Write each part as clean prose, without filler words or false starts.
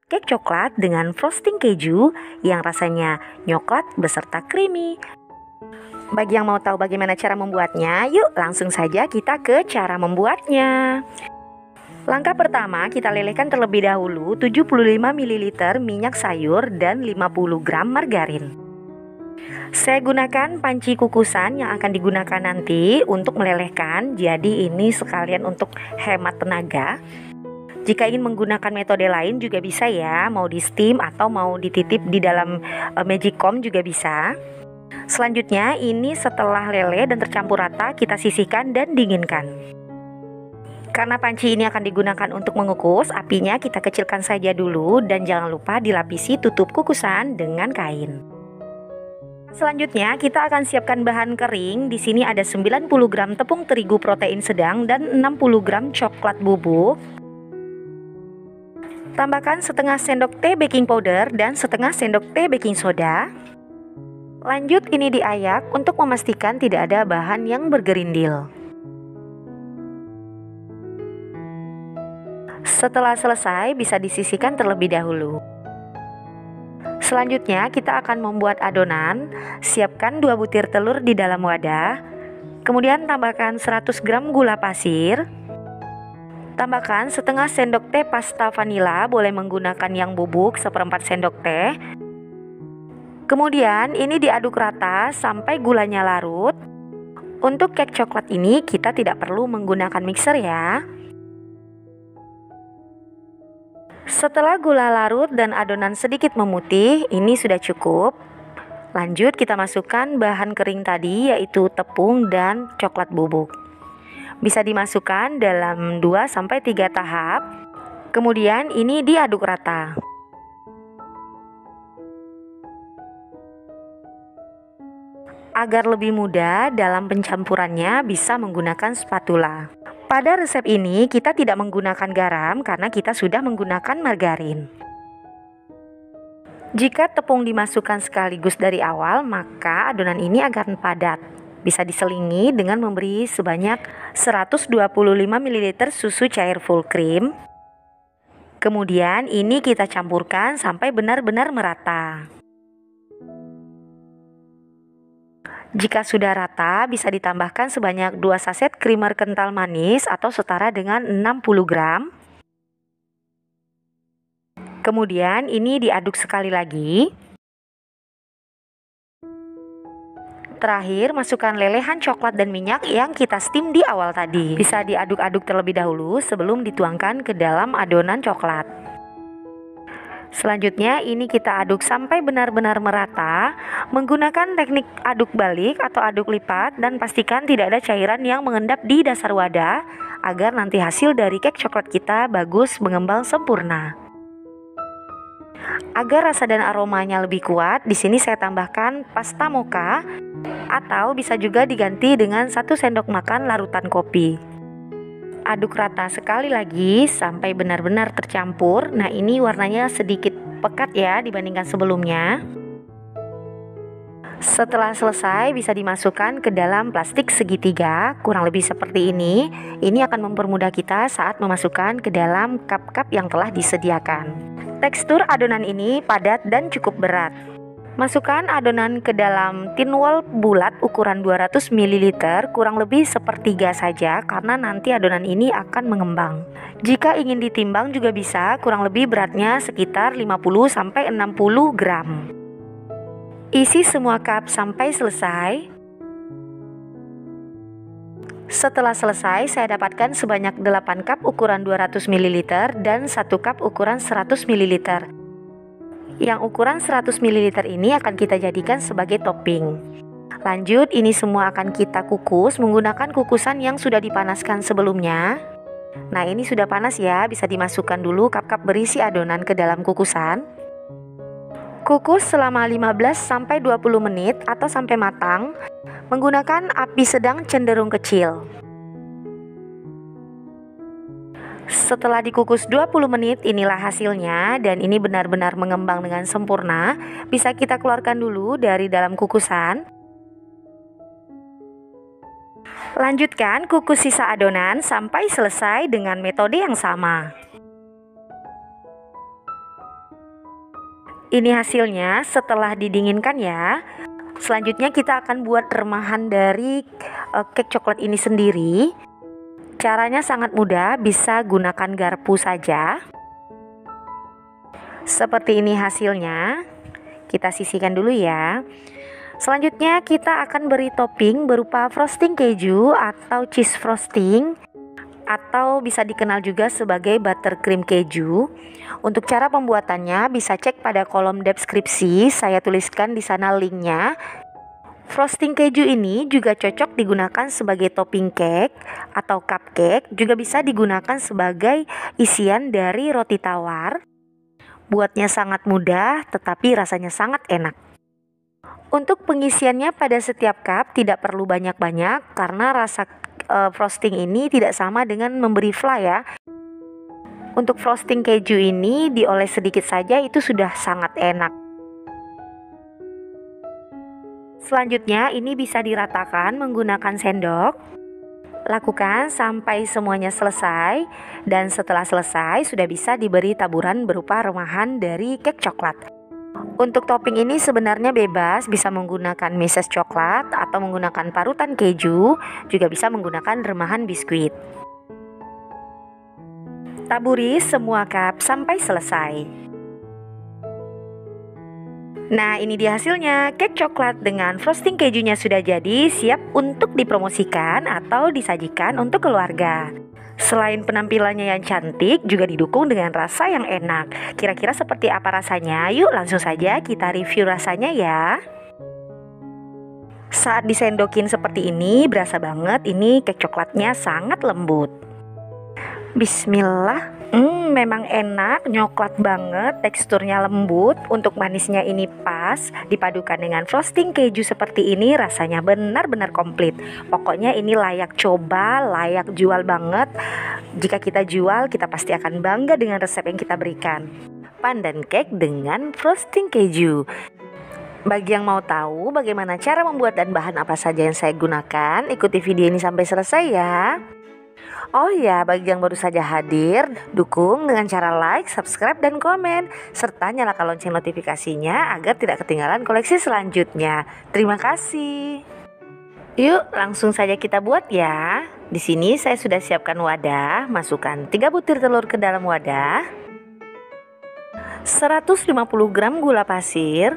cake coklat dengan frosting keju yang rasanya coklat beserta creamy. Bagi yang mau tahu bagaimana cara membuatnya, yuk langsung saja kita ke cara membuatnya. Langkah pertama, kita lelehkan terlebih dahulu 75 ml minyak sayur dan 50 gram margarin. Saya gunakan panci kukusan yang akan digunakan nanti untuk melelehkan, jadi ini sekalian untuk hemat tenaga. Jika ingin menggunakan metode lain juga bisa ya, mau di steam atau mau dititip di dalam Magicom juga bisa. Selanjutnya ini setelah leleh dan tercampur rata, kita sisihkan dan dinginkan. Karena panci ini akan digunakan untuk mengukus, apinya kita kecilkan saja dulu dan jangan lupa dilapisi tutup kukusan dengan kain. Selanjutnya kita akan siapkan bahan kering. Di sini ada 90 gram tepung terigu protein sedang dan 60 gram coklat bubuk. Tambahkan setengah sendok teh baking powder dan setengah sendok teh baking soda. Lanjut ini diayak untuk memastikan tidak ada bahan yang bergerindil. Setelah selesai bisa disisihkan terlebih dahulu. Selanjutnya kita akan membuat adonan. Siapkan 2 butir telur di dalam wadah. Kemudian tambahkan 100 gram gula pasir. Tambahkan setengah sendok teh pasta vanila, boleh menggunakan yang bubuk 1/4 sendok teh. Kemudian ini diaduk rata sampai gulanya larut. Untuk cake coklat ini kita tidak perlu menggunakan mixer ya. Setelah gula larut dan adonan sedikit memutih, ini sudah cukup. Lanjut kita masukkan bahan kering tadi, yaitu tepung dan coklat bubuk. Bisa dimasukkan dalam 2-3 tahap. Kemudian ini diaduk rata. Agar lebih mudah dalam pencampurannya, bisa menggunakan spatula. Pada resep ini kita tidak menggunakan garam karena kita sudah menggunakan margarin. Jika tepung dimasukkan sekaligus dari awal, maka adonan ini akan padat. Bisa diselingi dengan memberi sebanyak 125 ml susu cair full cream. Kemudian ini kita campurkan sampai benar-benar merata. Jika sudah rata, bisa ditambahkan sebanyak 2 saset creamer kental manis atau setara dengan 60 gram. Kemudian ini diaduk sekali lagi. Terakhir, masukkan lelehan coklat dan minyak yang kita steam di awal tadi. Bisa diaduk-aduk terlebih dahulu sebelum dituangkan ke dalam adonan coklat. Selanjutnya ini kita aduk sampai benar-benar merata menggunakan teknik aduk balik atau aduk lipat, dan pastikan tidak ada cairan yang mengendap di dasar wadah agar nanti hasil dari cake coklat kita bagus mengembang sempurna. Agar rasa dan aromanya lebih kuat, di sini saya tambahkan pasta mocha atau bisa juga diganti dengan 1 sendok makan larutan kopi. Aduk rata sekali lagi sampai benar-benar tercampur. Nah, ini warnanya sedikit pekat ya dibandingkan sebelumnya. Setelah selesai bisa dimasukkan ke dalam plastik segitiga, kurang lebih seperti ini. Ini akan mempermudah kita saat memasukkan ke dalam cup-cup yang telah disediakan. Tekstur adonan ini padat dan cukup berat. Masukkan adonan ke dalam tin wall bulat ukuran 200 ml, kurang lebih sepertiga saja karena nanti adonan ini akan mengembang. Jika ingin ditimbang juga bisa, kurang lebih beratnya sekitar 50-60 gram. Isi semua cup sampai selesai. Setelah selesai, saya dapatkan sebanyak 8 cup ukuran 200 ml dan 1 cup ukuran 100 ml. Yang ukuran 100 ml ini akan kita jadikan sebagai topping. Lanjut, ini semua akan kita kukus menggunakan kukusan yang sudah dipanaskan sebelumnya. Nah, ini sudah panas ya, bisa dimasukkan dulu cup-cup berisi adonan ke dalam kukusan. Kukus selama 15-20 menit atau sampai matang menggunakan api sedang cenderung kecil. Setelah dikukus 20 menit, inilah hasilnya, dan ini benar-benar mengembang dengan sempurna. Bisa kita keluarkan dulu dari dalam kukusan. Lanjutkan kukus sisa adonan sampai selesai dengan metode yang sama. Ini hasilnya setelah didinginkan ya. Selanjutnya kita akan buat remahan dari cake coklat ini sendiri. Caranya sangat mudah, bisa gunakan garpu saja. Seperti ini hasilnya. Kita sisihkan dulu ya. Selanjutnya kita akan beri topping berupa frosting keju atau cheese frosting, atau bisa dikenal juga sebagai buttercream keju. Untuk cara pembuatannya bisa cek pada kolom deskripsi, saya tuliskan di sana linknya. Frosting keju ini juga cocok digunakan sebagai topping cake atau cupcake, juga bisa digunakan sebagai isian dari roti tawar. Buatnya sangat mudah tetapi rasanya sangat enak. Untuk pengisiannya pada setiap cup tidak perlu banyak-banyak karena rasa frosting ini tidak sama dengan memberi fly ya. Untuk frosting keju ini dioles sedikit saja itu sudah sangat enak. Selanjutnya ini bisa diratakan menggunakan sendok. Lakukan sampai semuanya selesai, dan setelah selesai sudah bisa diberi taburan berupa remahan dari cake coklat. Untuk topping ini sebenarnya bebas, bisa menggunakan meses coklat atau menggunakan parutan keju, juga bisa menggunakan remahan biskuit. Taburi semua cup sampai selesai. Nah, ini dia hasilnya. Cake coklat dengan frosting kejunya sudah jadi, siap untuk dipromosikan atau disajikan untuk keluarga. Selain penampilannya yang cantik, juga didukung dengan rasa yang enak. Kira-kira seperti apa rasanya? Yuk langsung saja kita review rasanya ya. Saat disendokin seperti ini, berasa banget ini cake coklatnya sangat lembut. Bismillah. Memang enak, nyoklat banget, teksturnya lembut. Untuk manisnya ini pas, dipadukan dengan frosting keju seperti ini rasanya benar-benar komplit. Pokoknya ini layak coba, layak jual banget. Jika kita jual, kita pasti akan bangga dengan resep yang kita berikan. Pandan cake dengan frosting keju. Bagi yang mau tahu bagaimana cara membuat dan bahan apa saja yang saya gunakan, ikuti video ini sampai selesai ya. Oh ya, bagi yang baru saja hadir, dukung dengan cara like, subscribe, dan komen, serta nyalakan lonceng notifikasinya agar tidak ketinggalan koleksi selanjutnya. Terima kasih. Yuk, langsung saja kita buat ya. Di sini saya sudah siapkan wadah, masukkan 3 butir telur ke dalam wadah, 150 gram gula pasir,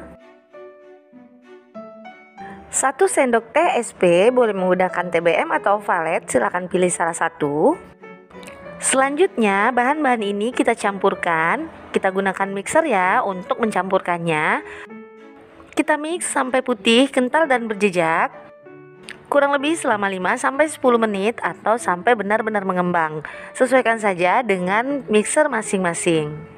1 sendok teh SP, boleh menggunakan TBM atau valet, silahkan pilih salah satu. Selanjutnya bahan-bahan ini kita campurkan, kita gunakan mixer ya untuk mencampurkannya. Kita mix sampai putih, kental dan berjejak, kurang lebih selama 5-10 menit atau sampai benar-benar mengembang. Sesuaikan saja dengan mixer masing-masing.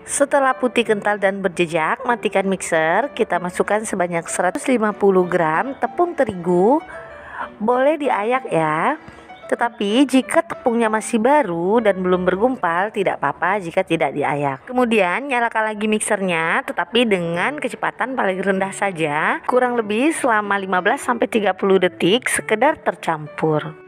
Setelah putih, kental, dan berjejak, matikan mixer. Kita masukkan sebanyak 150 gram tepung terigu. Boleh diayak ya. Tetapi jika tepungnya masih baru dan belum bergumpal, tidak apa-apa jika tidak diayak. Kemudian nyalakan lagi mixernya, tetapi dengan kecepatan paling rendah saja. Kurang lebih selama 15-30 detik, sekedar tercampur.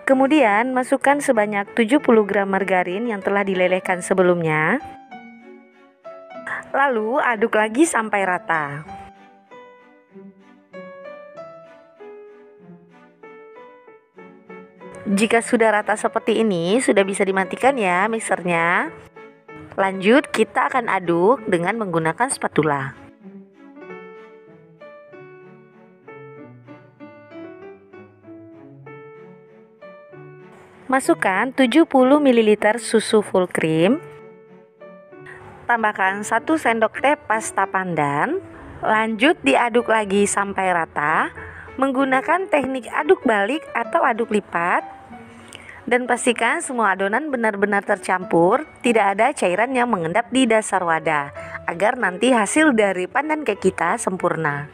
Kemudian masukkan sebanyak 70 gram margarin yang telah dilelehkan sebelumnya. Lalu aduk lagi sampai rata. Jika sudah rata seperti ini, sudah bisa dimatikan ya mixernya. Lanjut kita akan aduk dengan menggunakan spatula. Masukkan 70 ml susu full cream. Tambahkan 1 sendok teh pasta pandan. Lanjut diaduk lagi sampai rata menggunakan teknik aduk balik atau aduk lipat. Dan pastikan semua adonan benar-benar tercampur, tidak ada cairan yang mengendap di dasar wadah, agar nanti hasil dari pandan cake kita sempurna.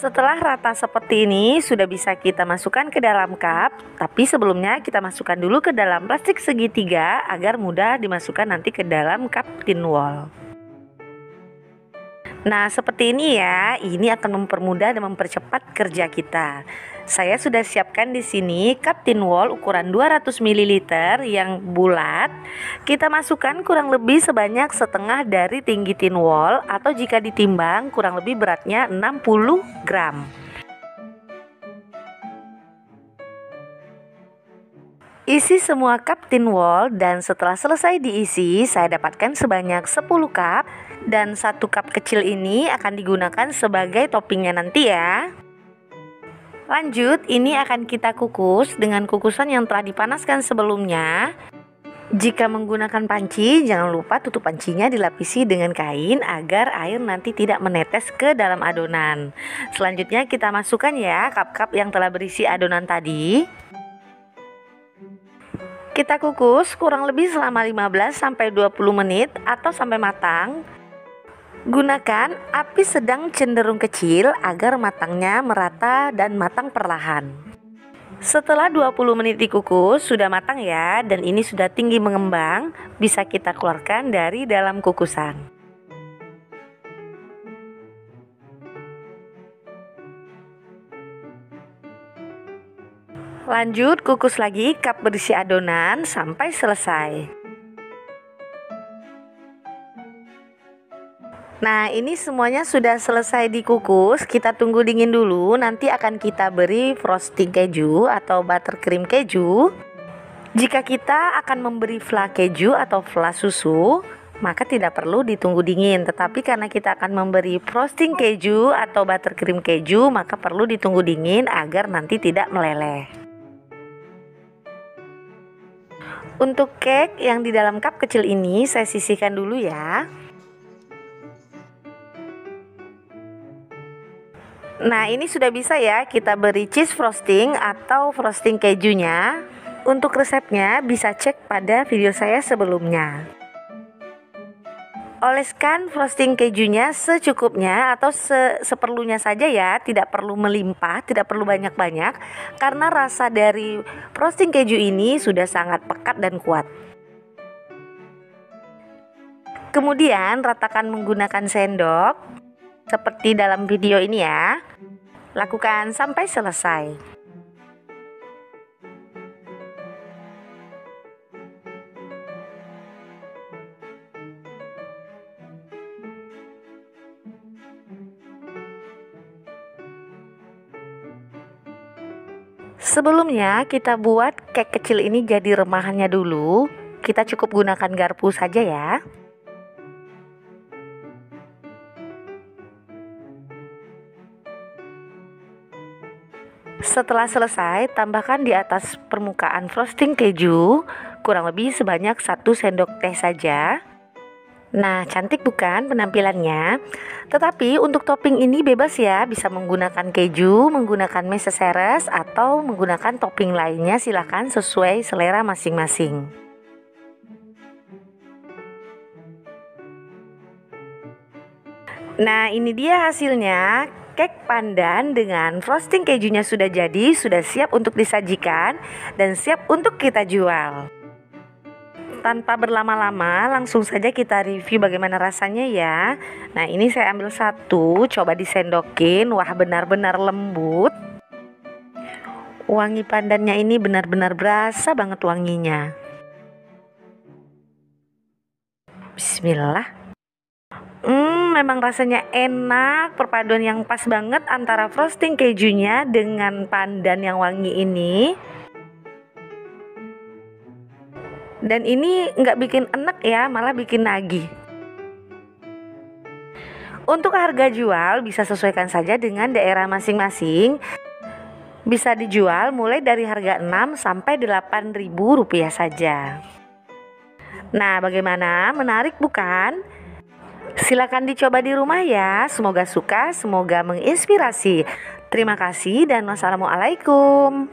Setelah rata seperti ini, sudah bisa kita masukkan ke dalam cup. Tapi sebelumnya kita masukkan dulu ke dalam plastik segitiga agar mudah dimasukkan nanti ke dalam cup tin wall. Nah, seperti ini ya. Ini akan mempermudah dan mempercepat kerja kita. Saya sudah siapkan di sini cup tin wall ukuran 200 ml yang bulat. Kita masukkan kurang lebih sebanyak setengah dari tinggi tin wall, atau jika ditimbang kurang lebih beratnya 60 gram. Isi semua cup tin wall, dan setelah selesai diisi, saya dapatkan sebanyak 10 cup, dan 1 cup kecil ini akan digunakan sebagai toppingnya nanti ya. Lanjut, ini akan kita kukus dengan kukusan yang telah dipanaskan sebelumnya. Jika menggunakan panci, jangan lupa tutup pancinya dilapisi dengan kain agar air nanti tidak menetes ke dalam adonan. Selanjutnya kita masukkan ya cup-cup yang telah berisi adonan tadi. Kita kukus kurang lebih selama 15-20 menit atau sampai matang. Gunakan api sedang cenderung kecil agar matangnya merata dan matang perlahan. Setelah 20 menit dikukus, sudah matang ya, dan ini sudah tinggi mengembang, bisa kita keluarkan dari dalam kukusan. Lanjut kukus lagi cup berisi adonan sampai selesai. Nah, ini semuanya sudah selesai dikukus. Kita tunggu dingin dulu. Nanti akan kita beri frosting keju atau buttercream keju. Jika kita akan memberi fla keju atau fla susu, maka tidak perlu ditunggu dingin. Tetapi karena kita akan memberi frosting keju atau buttercream keju, maka perlu ditunggu dingin agar nanti tidak meleleh. Untuk cake yang di dalam cup kecil ini saya sisihkan dulu ya. Nah, ini sudah bisa ya kita beri cheese frosting atau frosting kejunya. Untuk resepnya bisa cek pada video saya sebelumnya. Oleskan frosting kejunya secukupnya atau seperlunya saja ya, tidak perlu melimpah, tidak perlu banyak-banyak, karena rasa dari frosting keju ini sudah sangat pekat dan kuat. Kemudian ratakan menggunakan sendok seperti dalam video ini ya. Lakukan sampai selesai. Sebelumnya kita buat cake kecil ini jadi remahannya dulu. Kita cukup gunakan garpu saja ya. Setelah selesai, tambahkan di atas permukaan frosting keju kurang lebih sebanyak 1 sendok teh saja. Nah, cantik bukan penampilannya? Tetapi untuk topping ini bebas ya, bisa menggunakan keju, menggunakan meseseres, atau menggunakan topping lainnya, silahkan sesuai selera masing-masing. Nah, ini dia hasilnya. Cake pandan dengan frosting kejunya sudah jadi, sudah siap untuk disajikan dan siap untuk kita jual. Tanpa berlama-lama, langsung saja kita review bagaimana rasanya ya. Nah, ini saya ambil satu, coba disendokin. Wah, benar-benar lembut. Wangi pandannya ini benar-benar berasa banget wanginya. Bismillah. Memang rasanya enak, perpaduan yang pas banget antara frosting kejunya dengan pandan yang wangi ini. Dan ini nggak bikin enek ya, malah bikin nagih. Untuk harga jual bisa sesuaikan saja dengan daerah masing-masing. Bisa dijual mulai dari harga 6 sampai 8.000 rupiah saja. Nah, bagaimana? Menarik bukan? Silakan dicoba di rumah ya. Semoga suka, semoga menginspirasi. Terima kasih dan wassalamualaikum.